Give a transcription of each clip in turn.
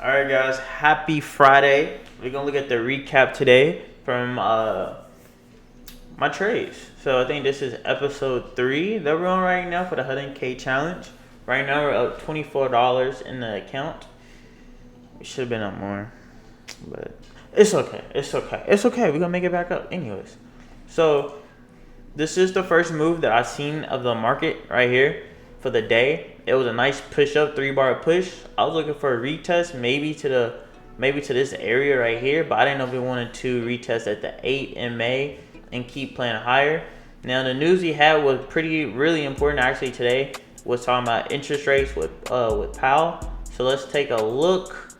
All right, guys. Happy Friday. We're gonna look at the recap today from my trades. So I think this is episode 3 that we're on right now for the 100K challenge. Right now we're up $24 in the account. We should have been up more, but it's okay. It's okay. It's okay. We're gonna make it back up, anyways. So this is the first move that I've seen of the market right here for the day. It was a nice push up, 3-bar push. I was looking for a retest, maybe to this area right here, but I didn't know if we wanted to retest at the 8 in May and keep playing higher. Now the news he had was really important actually today. Was talking about interest rates with Powell. So let's take a look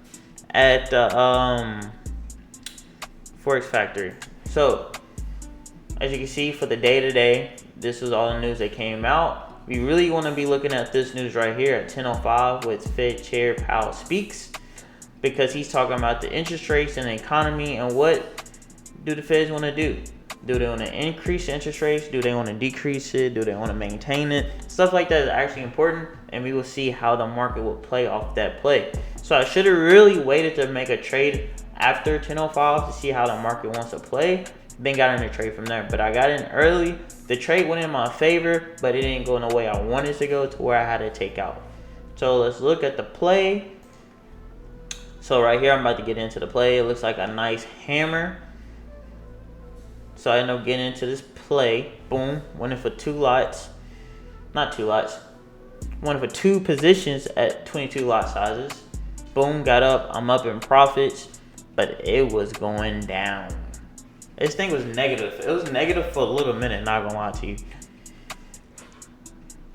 at the Forex Factory. So as you can see for the day today, this is all the news that came out. We really want to be looking at this news right here at 10:05 with Fed Chair Powell speaks, because he's talking about the interest rates and the economy and what do the Feds want to do. Do they want to increase interest rates? Do they want to decrease it? Do they want to maintain it? Stuff like that is actually important, and we will see how the market will play off that play. So I should have really waited to make a trade after 10:05 to see how the market wants to play. Then got in the trade from there, but I got in early. The trade went in my favor, but it didn't go in the way I wanted to go to where I had to take out. So let's look at the play. So right here, I'm about to get into the play. It looks like a nice hammer. So I end up getting into this play. Boom. Went in for 2 lots. Not 2 lots. Went in for 2 positions at 22 lot sizes. Boom. Got up. I'm up in profits. But it was going down. This thing was negative. It was negative for a little minute, not gonna lie to you.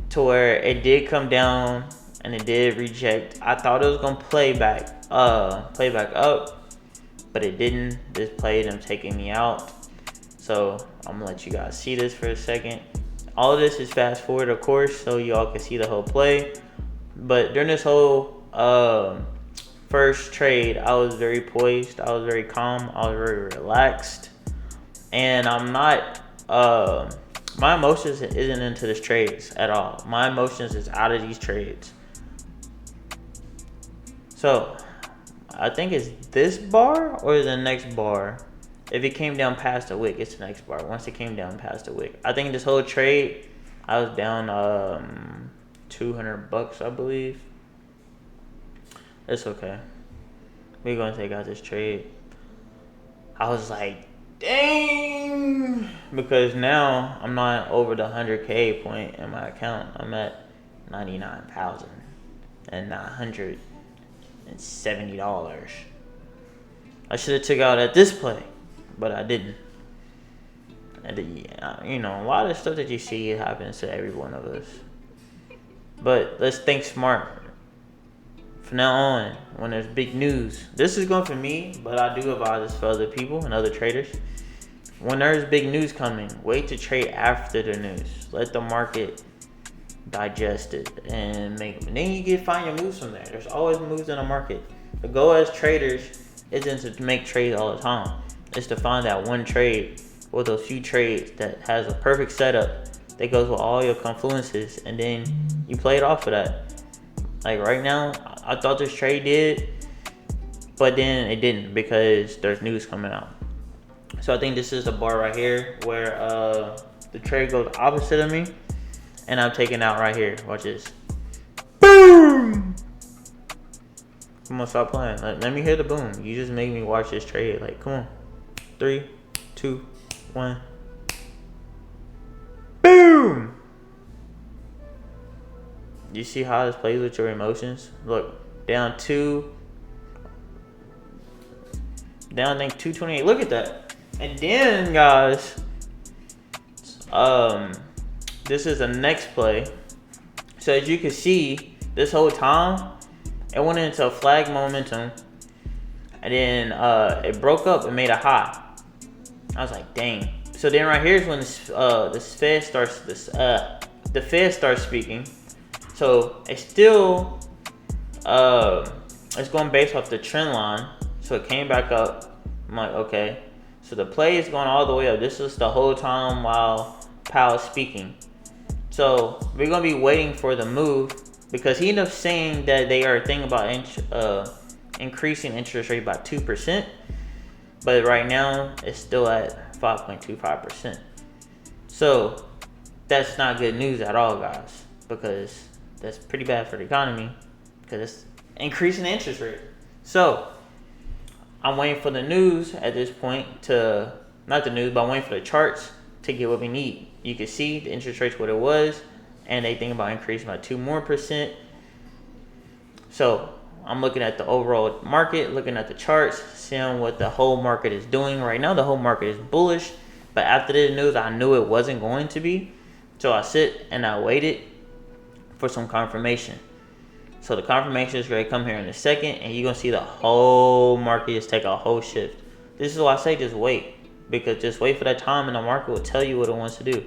To where it did come down and it did reject. I thought it was gonna play back up, but it didn't. This played him taking me out. So I'm gonna let you guys see this for a second. All of this is fast forward, of course, so y'all can see the whole play. But during this whole first trade, I was very poised. I was very calm. I was very relaxed. And I'm not, my emotions isn't into this trades at all. My emotions is out of these trades. So, I think it's this bar or the next bar. If it came down past the wick, it's the next bar. Once it came down past the wick. I think this whole trade, I was down $200, I believe. It's okay. We're going to take out this trade. I was like, dang, because now I'm not over the 100K point in my account. I'm at $99,970. I should have took out at this play, but I didn't. And you know, a lot of stuff that you see happens to every one of us. But let's think smart. From now on, when there's big news, this is going for me, but I do advise this for other people and other traders. When there's big news coming, wait to trade after the news. Let the market digest it and then you can find your moves from there. There's always moves in the market. The goal as traders isn't to make trades all the time. It's to find that one trade or those few trades that has a perfect setup that goes with all your confluences, and then you play it off of that. Like right now, I thought this trade did, but then it didn't because there's news coming out. So I think this is the bar right here where the trade goes opposite of me, and I'm taking out right here. Watch this. Boom! I'm gonna stop playing. Let me hear the boom. You just made me watch this trade. Like, come on. 3, 2, 1. Boom! You see how this plays with your emotions? Look, down I think 228. Look at that. And then, guys, this is the next play. So as you can see, this whole time, it went into a flag momentum, and then it broke up and made a high. I was like, dang. So then right here is when the Fed starts speaking. So it's still it's going based off the trend line. So it came back up. I'm like, okay. So the play is going all the way up. This is the whole time while Powell's speaking. So we're gonna be waiting for the move, because he ended up saying that they are thinking about increasing interest rate by 2%, but right now it's still at 5.25%. So that's not good news at all, guys, because that's pretty bad for the economy because it's increasing the interest rate. So I'm waiting for the news at this point to, not the news, but I'm waiting for the charts to get what we need. You can see the interest rate's what it was, and they think about increasing by 2% more. So I'm looking at the overall market, looking at the charts, seeing what the whole market is doing. Right now, the whole market is bullish, but after the news, I knew it wasn't going to be. So I sit and I waited for some confirmation. So the confirmation is going to come here in a second, and you're going to see the whole market just take a whole shift. This is why I say just wait, because just wait for that time and the market will tell you what it wants to do.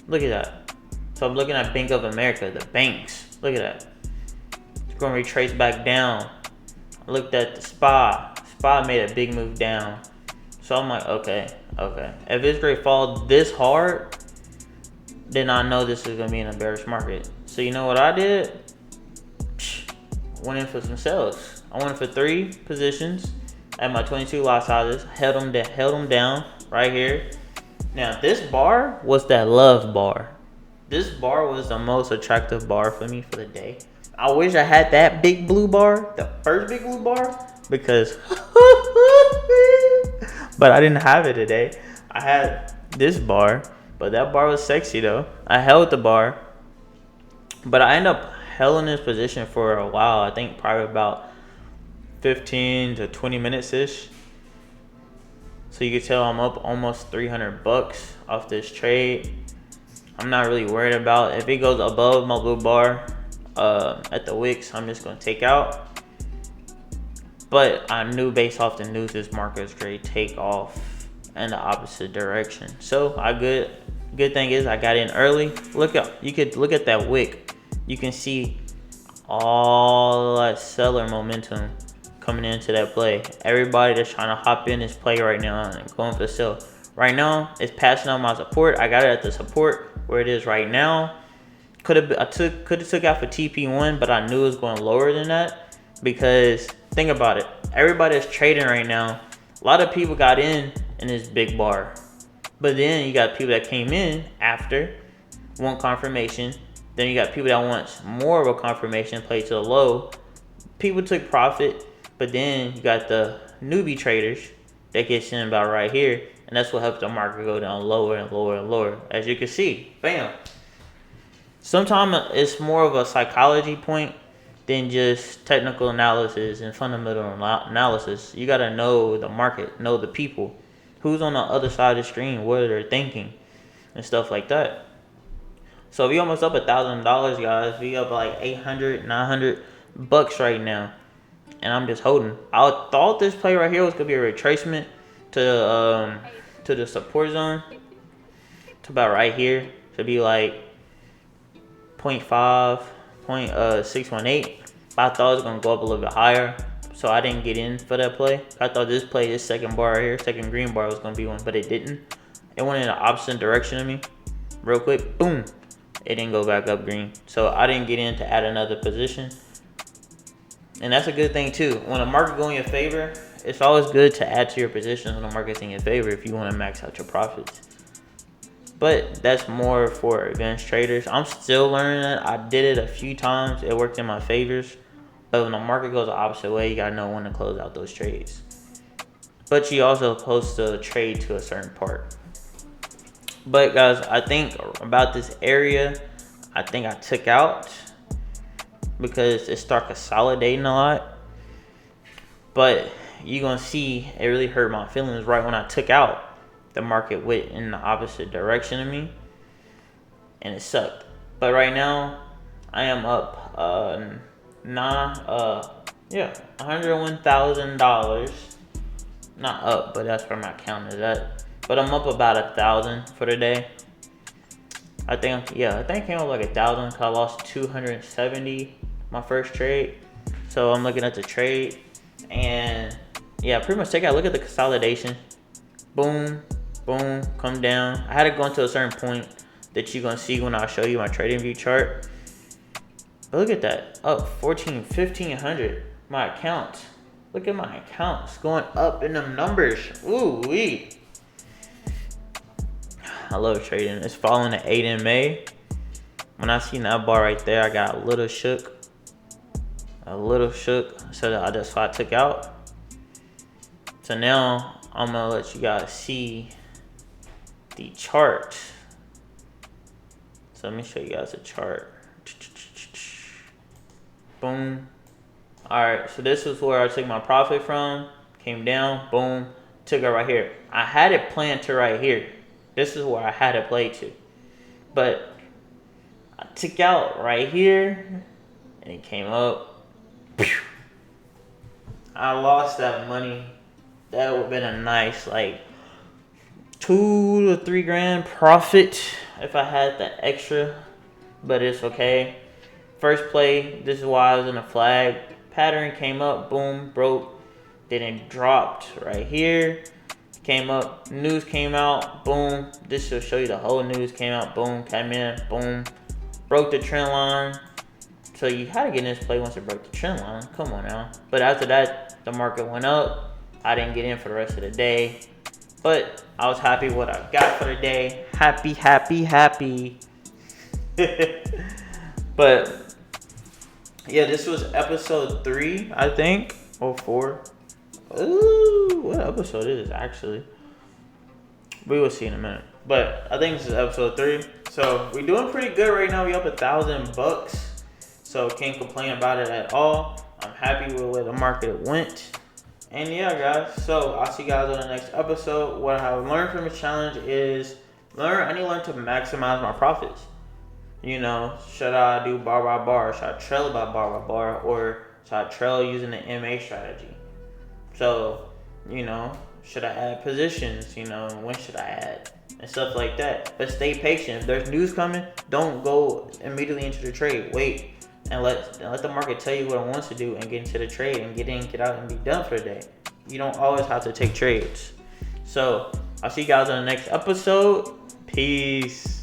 Look at that. So I'm looking at Bank of America, the banks. Look at that. It's going to retrace back down. I looked at the SPY. SPY made a big move down. So I'm like, okay. If it's going to fall this hard, then I know this is going to be in a bearish market. So you know what I did? Went in for some sales. I went for 3 positions at my 22 lot sizes. Held them down right here. Now this bar was that love bar. This bar was the most attractive bar for me for the day. I wish I had that big blue bar, the first big blue bar, because but I didn't have it today. I had this bar, but that bar was sexy though. I held the bar, but I ended up held in this position for a while. I think probably about 15 to 20 minutes ish. So you can tell I'm up almost $300 off this trade. I'm not really worried about if it goes above my blue bar at the wicks. I'm just gonna take out. But I knew based off the news this market was going to take off in the opposite direction. So good thing is I got in early. Look up, you could look at that wick. You can see all that seller momentum coming into that play. Everybody that's trying to hop in this play right now and going for the sell. Right now, it's passing on my support. I got it at the support where it is right now. Could have took out for TP1, but I knew it was going lower than that because think about it. Everybody that's trading right now, a lot of people got in this big bar, but then you got people that came in after, want confirmation. Then you got people that want more of a confirmation, play to the low. People took profit, but then you got the newbie traders that gets in about right here, and that's what helps the market go down lower and lower and lower. As you can see, bam. Sometimes it's more of a psychology point than just technical analysis and fundamental analysis. You gotta know the market, know the people, who's on the other side of the screen, what they're thinking, and stuff like that. So we almost up $1,000, guys. We up like $800, $900 right now, and I'm just holding. I thought this play right here was gonna be a retracement to the support zone, to about right here. Should be like 0.5, 0.618. But I thought it was gonna go up a little bit higher, so I didn't get in for that play. I thought this second bar right here, second green bar, was gonna be one, but it didn't. It went in the opposite direction of me, real quick. Boom. It didn't go back up green, so I didn't get in to add another position. And that's a good thing too. When the market goes in your favor, it's always good to add to your positions when the market's in your favor if you want to max out your profits. But that's more for advanced traders. I'm still learning that. I did it a few times. It worked in my favors. But when the market goes the opposite way, you got to know when to close out those trades. But you also supposed to trade to a certain part. But guys, I think about this area, I think I took out because it started consolidating a lot. But you're going to see it really hurt my feelings right when I took out. The market went in the opposite direction of me, and it sucked. But right now, I am up $101,000. Not up, but that's where my account is at. But I'm up about 1,000 for the day. I think I came up like 1,000 because I lost 270 my first trade. So I'm looking at the trade, and yeah, pretty much take out. Look at the consolidation. Boom, boom, come down. I had to go into a certain point that you're gonna see when I show you my trading view chart. But look at that, up 1,500. my account. Look at my accounts going up in them numbers. Ooh wee. I love trading. It's falling to 8 in May. When I seen that bar right there, I got a little shook. So that's why I took out. So now I'm gonna let you guys see the chart. So let me show you guys the chart. Boom. Alright, so this is where I took my profit from. Came down, boom, took it right here. I had it planned to right here. This is where I had it played to. But I took out right here and it came up. I lost that money. That would have been a nice like 2 to 3 grand profit if I had that extra, but it's okay. First play, this is why I was in a flag. Pattern came up, boom, broke. Then it dropped right here. Came up, news came out, boom. This will show you the whole news came out, boom, came in, boom. Broke the trend line. So you had to get in this play once it broke the trend line. Come on now. But after that, the market went up. I didn't get in for the rest of the day. But I was happy with what I got for the day. Happy. But yeah, this was episode 3, I think, or 4. Ooh, what episode is this actually? We will see in a minute. But I think this is episode 3. So we're doing pretty good right now. We up $1,000. So can't complain about it at all. I'm happy with where the market went. And yeah, guys, so I'll see you guys on the next episode. What I have learned from this challenge is I need to learn to maximize my profits. You know, should I do bar by bar? Should I trail by bar? Or should I trail using the MA strategy? So, you know, should I add positions? You know, when should I add? And stuff like that. But stay patient. If there's news coming, don't go immediately into the trade. Wait. And let the market tell you what it wants to do and get into the trade and get in, get out, and be done for the day. You don't always have to take trades. So I'll see you guys on the next episode. Peace.